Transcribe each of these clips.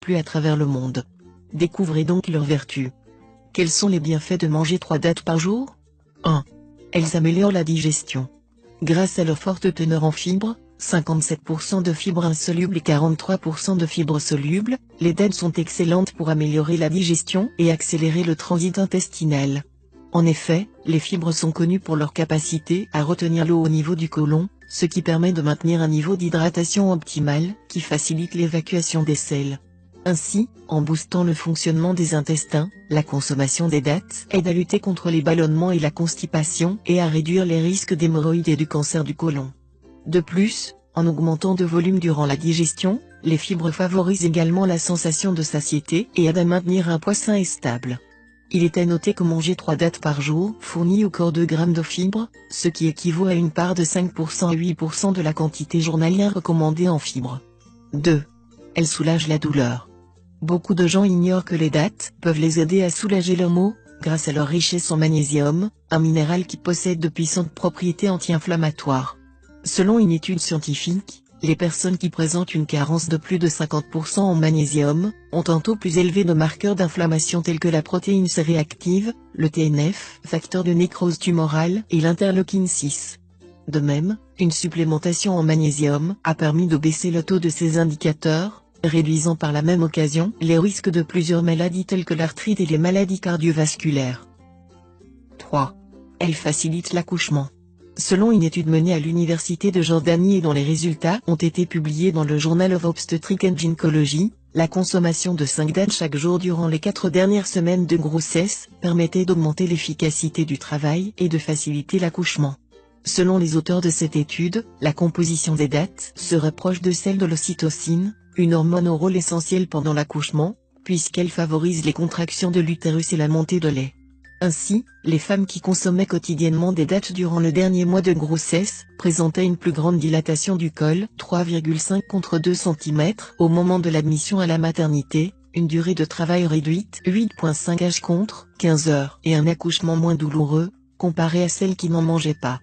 plus à travers le monde. Découvrez donc leurs vertus. Quels sont les bienfaits de manger 3 dattes par jour? 1. Elles améliorent la digestion. Grâce à leur forte teneur en fibres, 57% de fibres insolubles et 43% de fibres solubles, les dattes sont excellentes pour améliorer la digestion et accélérer le transit intestinal. En effet, les fibres sont connues pour leur capacité à retenir l'eau au niveau du côlon, ce qui permet de maintenir un niveau d'hydratation optimal, qui facilite l'évacuation des selles. Ainsi, en boostant le fonctionnement des intestins, la consommation des dattes aide à lutter contre les ballonnements et la constipation et à réduire les risques d'hémorroïdes et du cancer du côlon. De plus, en augmentant de volume durant la digestion, les fibres favorisent également la sensation de satiété et aident à maintenir un poids sain et stable. Il est à noter que manger 3 dattes par jour fournit au corps 2 grammes de fibres, ce qui équivaut à une part de 5% à 8% de la quantité journalière recommandée en fibres. 2. Elles soulagent la douleur. Beaucoup de gens ignorent que les dattes peuvent les aider à soulager leurs maux, grâce à leur richesse en magnésium, un minéral qui possède de puissantes propriétés anti-inflammatoires. Selon une étude scientifique, les personnes qui présentent une carence de plus de 50% en magnésium, ont un taux plus élevé de marqueurs d'inflammation tels que la protéine C-réactive, le TNF, facteur de nécrose tumorale et l'interleukine 6. De même, une supplémentation en magnésium a permis de baisser le taux de ces indicateurs, réduisant par la même occasion les risques de plusieurs maladies telles que l'arthrite et les maladies cardiovasculaires. 3. Elle facilite l'accouchement. Selon une étude menée à l'université de Jordanie et dont les résultats ont été publiés dans le Journal of Obstetrics and Gynecology, la consommation de 5 dattes chaque jour durant les 4 dernières semaines de grossesse permettait d'augmenter l'efficacité du travail et de faciliter l'accouchement. Selon les auteurs de cette étude, la composition des dattes se rapproche de celle de l'ocytocine, une hormone au rôle essentiel pendant l'accouchement, puisqu'elle favorise les contractions de l'utérus et la montée de lait. Ainsi, les femmes qui consommaient quotidiennement des dattes durant le dernier mois de grossesse présentaient une plus grande dilatation du col, 3,5 contre 2 cm, au moment de l'admission à la maternité, une durée de travail réduite, 8,5 h contre 15 heures, et un accouchement moins douloureux, comparé à celles qui n'en mangeaient pas.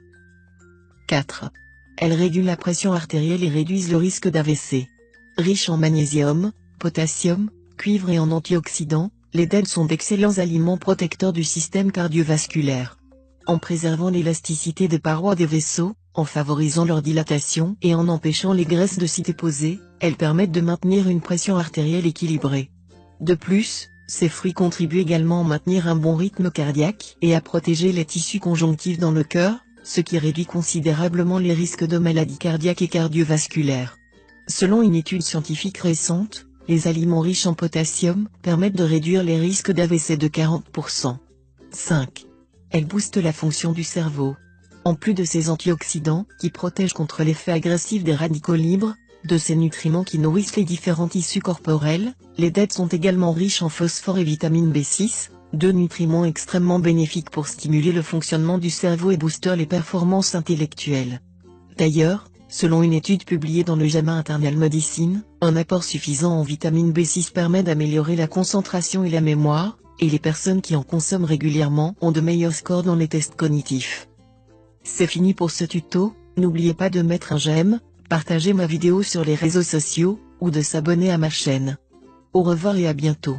4. Elles régulent la pression artérielle et réduisent le risque d'AVC. Riches en magnésium, potassium, cuivre et en antioxydants, les dattes sont d'excellents aliments protecteurs du système cardiovasculaire. En préservant l'élasticité des parois des vaisseaux, en favorisant leur dilatation et en empêchant les graisses de s'y déposer, elles permettent de maintenir une pression artérielle équilibrée. De plus, ces fruits contribuent également à maintenir un bon rythme cardiaque et à protéger les tissus conjonctifs dans le cœur, ce qui réduit considérablement les risques de maladies cardiaques et cardiovasculaires. Selon une étude scientifique récente, les aliments riches en potassium permettent de réduire les risques d'AVC de 40%. 5. Elles boostent la fonction du cerveau. En plus de ces antioxydants qui protègent contre l'effet agressif des radicaux libres, de ces nutriments qui nourrissent les différents tissus corporels, les dattes sont également riches en phosphore et vitamine B6, deux nutriments extrêmement bénéfiques pour stimuler le fonctionnement du cerveau et booster les performances intellectuelles. D'ailleurs, selon une étude publiée dans le JAMA Internal Medicine, un apport suffisant en vitamine B6 permet d'améliorer la concentration et la mémoire, et les personnes qui en consomment régulièrement ont de meilleurs scores dans les tests cognitifs. C'est fini pour ce tuto, n'oubliez pas de mettre un j'aime, partager ma vidéo sur les réseaux sociaux, ou de s'abonner à ma chaîne. Au revoir et à bientôt.